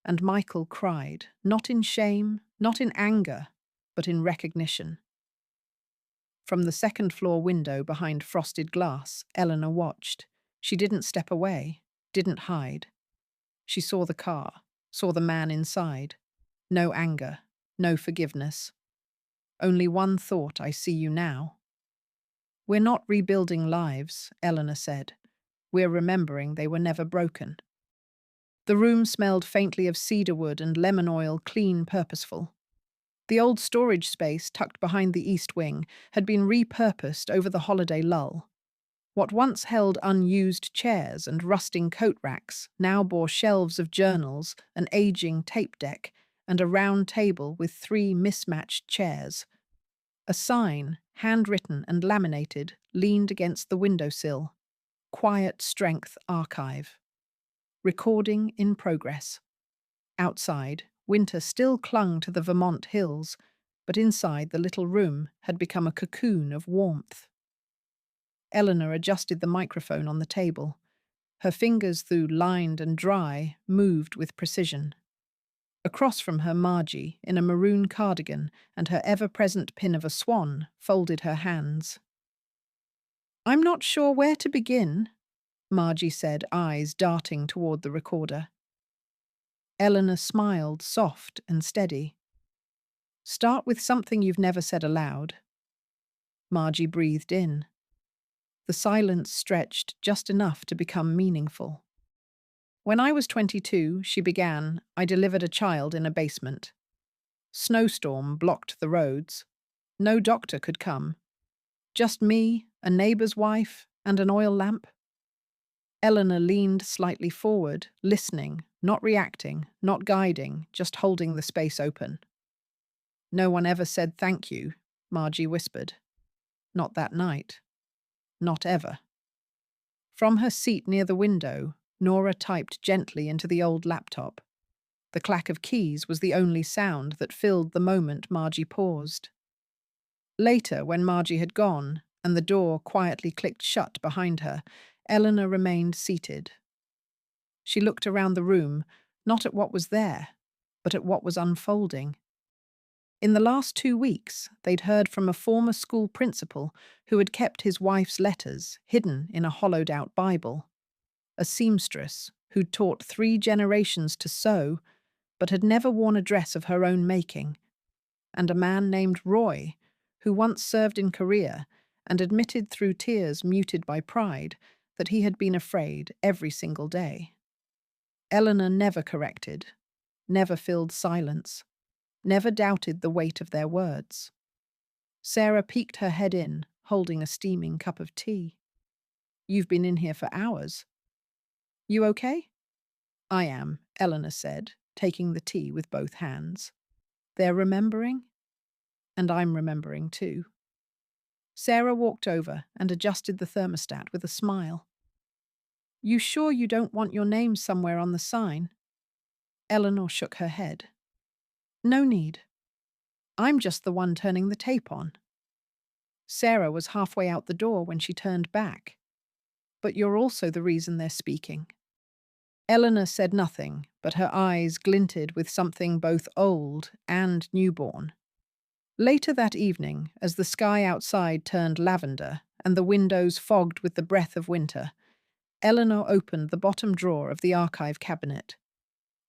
And Michael cried, not in shame, not in anger, but in recognition. From the second-floor window behind frosted glass, Eleanor watched. She didn't step away, didn't hide. She saw the car, saw the man inside. No anger, no forgiveness. Only one thought, I see you now. We're not rebuilding lives, Eleanor said. We're remembering they were never broken. The room smelled faintly of cedarwood and lemon oil, clean, purposeful. The old storage space tucked behind the east wing had been repurposed over the holiday lull. What once held unused chairs and rusting coat racks now bore shelves of journals, an aging tape deck, and a round table with 3 mismatched chairs. A sign, handwritten and laminated, leaned against the windowsill. Quiet Strength Archive. Recording in progress. Outside, winter still clung to the Vermont hills, but inside the little room had become a cocoon of warmth. Eleanor adjusted the microphone on the table. Her fingers, though lined and dry, moved with precision. Across from her, Margie, in a maroon cardigan and her ever-present pin of a swan, folded her hands. I'm not sure where to begin, Margie said, eyes darting toward the recorder. Eleanor smiled, soft and steady. Start with something you've never said aloud. Margie breathed in. The silence stretched just enough to become meaningful. When I was 22, she began, I delivered a child in a basement. Snowstorm blocked the roads. No doctor could come. Just me, a neighbor's wife, and an oil lamp. Eleanor leaned slightly forward, listening, not reacting, not guiding, just holding the space open. No one ever said thank you, Margie whispered. Not that night. Not ever. From her seat near the window, Nora typed gently into the old laptop. The clack of keys was the only sound that filled the moment Margie paused. Later, when Margie had gone, and the door quietly clicked shut behind her, Eleanor remained seated. She looked around the room, not at what was there, but at what was unfolding. In the last 2 weeks, they'd heard from a former school principal who had kept his wife's letters hidden in a hollowed-out Bible, a seamstress who'd taught 3 generations to sew but had never worn a dress of her own making, and a man named Roy, who once served in Korea and admitted through tears muted by pride that he had been afraid every single day. Eleanor never corrected, never filled silence, never doubted the weight of their words. Sarah peeked her head in, holding a steaming cup of tea. You've been in here for hours. You okay? I am, Eleanor said, taking the tea with both hands. They're remembering? And I'm remembering too. Sarah walked over and adjusted the thermostat with a smile. You sure you don't want your name somewhere on the sign? Eleanor shook her head. No need. I'm just the one turning the tape on. Sarah was halfway out the door when she turned back. But you're also the reason they're speaking. Eleanor said nothing, but her eyes glinted with something both old and newborn. Later that evening, as the sky outside turned lavender and the windows fogged with the breath of winter, Eleanor opened the bottom drawer of the archive cabinet.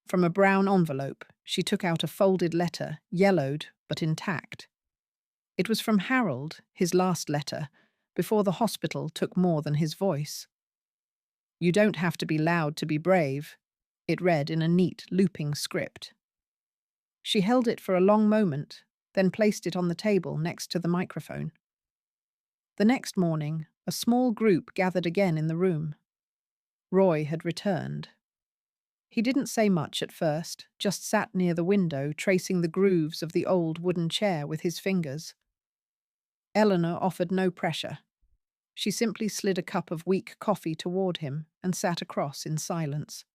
From a brown envelope, she took out a folded letter, yellowed but intact. It was from Harold, his last letter, before the hospital took more than his voice. "You don't have to be loud to be brave," it read in a neat, looping script. She held it for a long moment, then placed it on the table next to the microphone. The next morning, a small group gathered again in the room. Roy had returned. He didn't say much at first, just sat near the window tracing the grooves of the old wooden chair with his fingers. Eleanor offered no pressure. She simply slid a cup of weak coffee toward him and sat across in silence.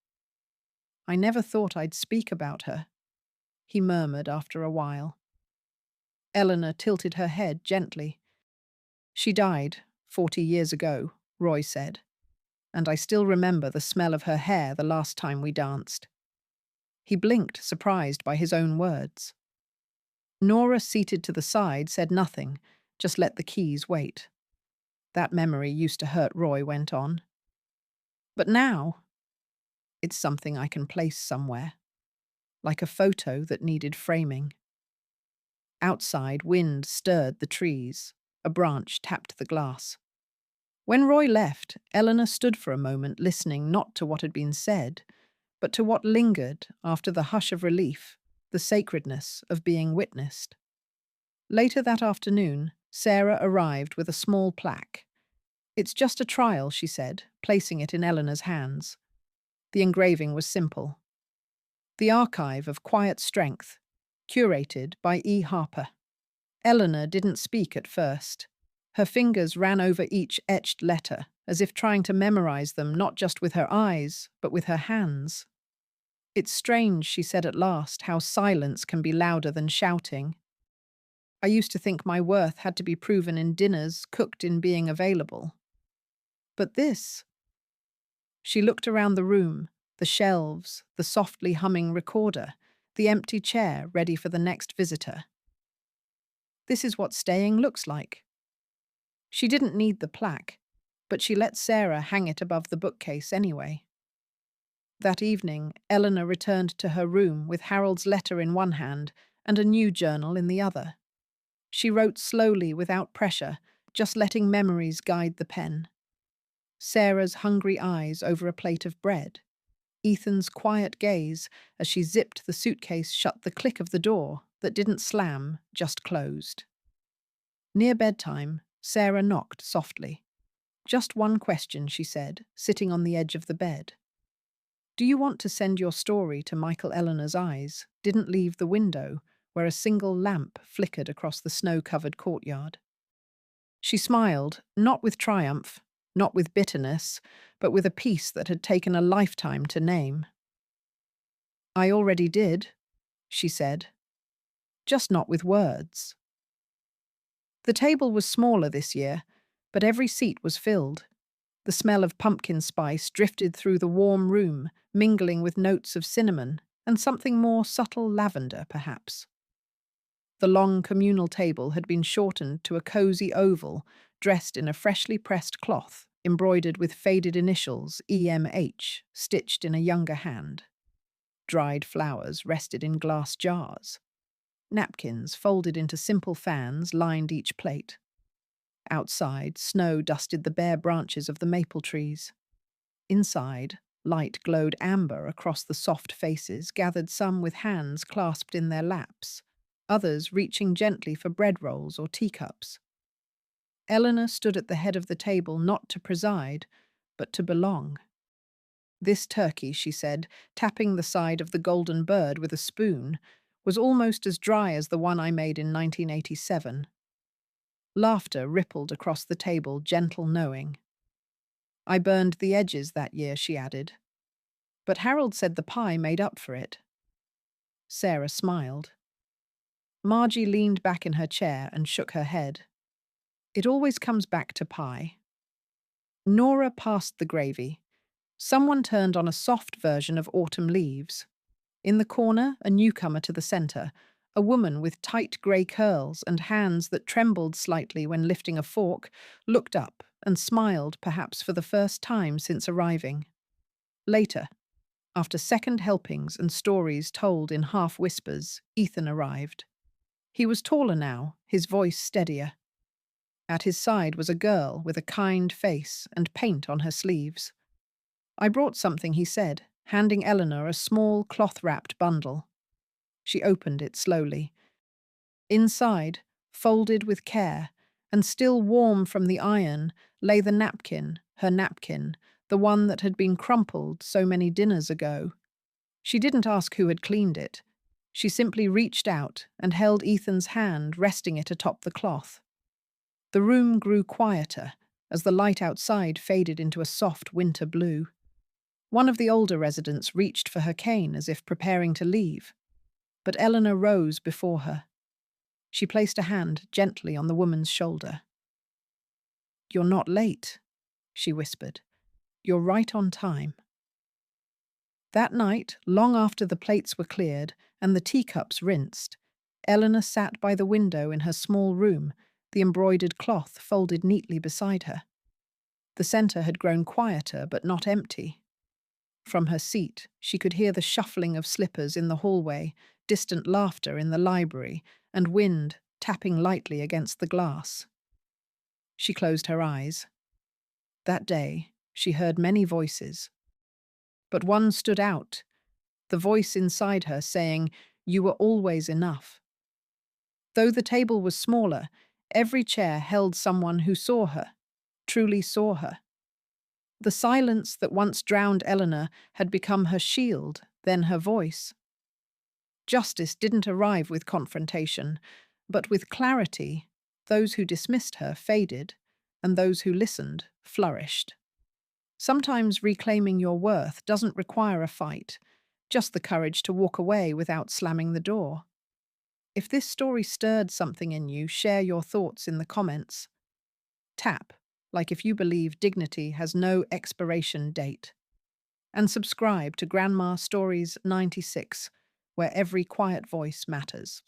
"I never thought I'd speak about her," he murmured after a while. Eleanor tilted her head gently. "She died 40 years ago," Roy said, "and I still remember the smell of her hair the last time we danced." He blinked, surprised by his own words. Nora, seated to the side, said nothing, just let the keys wait. "That memory used to hurt," Roy went on. "But now, it's something I can place somewhere, like a photo that needed framing." Outside, wind stirred the trees. A branch tapped the glass. When Roy left, Eleanor stood for a moment listening not to what had been said, but to what lingered after the hush of relief, the sacredness of being witnessed. Later that afternoon, Sarah arrived with a small plaque. "It's just a trial," she said, placing it in Eleanor's hands. The engraving was simple. "The Archive of Quiet Strength, curated by E. Harper." Eleanor didn't speak at first. Her fingers ran over each etched letter, as if trying to memorize them not just with her eyes, but with her hands. "It's strange," she said at last, "how silence can be louder than shouting. I used to think my worth had to be proven in dinners cooked in being available. But this—" She looked around the room, the shelves, the softly humming recorder, the empty chair ready for the next visitor. "This is what staying looks like." She didn't need the plaque, but she let Sarah hang it above the bookcase anyway. That evening, Eleanor returned to her room with Harold's letter in one hand and a new journal in the other. She wrote slowly without pressure, just letting memories guide the pen. Sarah's hungry eyes over a plate of bread. Ethan's quiet gaze as she zipped the suitcase shut, the click of the door that didn't slam, just closed. Near bedtime, Sarah knocked softly. "Just one question," she said, sitting on the edge of the bed. "Do you want to send your story to Michael?" Eleanor's eyes didn't leave the window, where a single lamp flickered across the snow-covered courtyard. She smiled, not with triumph, not with bitterness, but with a peace that had taken a lifetime to name. "I already did," she said, "just not with words." The table was smaller this year, but every seat was filled. The smell of pumpkin spice drifted through the warm room, mingling with notes of cinnamon and something more subtle, lavender, perhaps. The long communal table had been shortened to a cozy oval, dressed in a freshly pressed cloth, embroidered with faded initials EMH, stitched in a younger hand. Dried flowers rested in glass jars. Napkins, folded into simple fans, lined each plate. Outside, snow dusted the bare branches of the maple trees. Inside, light glowed amber across the soft faces, gathered some with hands clasped in their laps, others reaching gently for bread rolls or teacups. Eleanor stood at the head of the table not to preside, but to belong. "This turkey," she said, tapping the side of the golden bird with a spoon, "was almost as dry as the one I made in 1987. Laughter rippled across the table, gentle knowing. "I burned the edges that year," she added. "But Harold said the pie made up for it." Sarah smiled. Margie leaned back in her chair and shook her head. "It always comes back to pie." Nora passed the gravy. Someone turned on a soft version of Autumn Leaves. In the corner, a newcomer to the centre, A woman with tight grey curls and hands that trembled slightly when lifting a fork looked up and smiled, perhaps for the first time since arriving. Later, after second helpings and stories told in half whispers, Ethan arrived. He was taller now, his voice steadier. At his side was a girl with a kind face and paint on her sleeves. "I brought something," he said, handing Eleanor a small cloth-wrapped bundle. She opened it slowly. Inside, folded with care, and still warm from the iron, lay the napkin, her napkin, the one that had been crumpled so many dinners ago. She didn't ask who had cleaned it. She simply reached out and held Ethan's hand, resting it atop the cloth. The room grew quieter as the light outside faded into a soft winter blue. One of the older residents reached for her cane as if preparing to leave, but Eleanor rose before her. She placed a hand gently on the woman's shoulder. "You're not late," she whispered. "You're right on time." That night, long after the plates were cleared and the teacups rinsed, Eleanor sat by the window in her small room, the embroidered cloth folded neatly beside her. The centre had grown quieter but not empty. From her seat, she could hear the shuffling of slippers in the hallway, distant laughter in the library, and wind tapping lightly against the glass. She closed her eyes. That day, she heard many voices. But one stood out, the voice inside her saying, "You were always enough." Though the table was smaller, every chair held someone who saw her, truly saw her. The silence that once drowned Eleanor had become her shield, then her voice. Justice didn't arrive with confrontation, but with clarity. Those who dismissed her faded, and those who listened flourished. Sometimes reclaiming your worth doesn't require a fight, just the courage to walk away without slamming the door. If this story stirred something in you, share your thoughts in the comments. Tap, like if you believe dignity has no expiration date. And subscribe to Grandma Stories 96, where every quiet voice matters.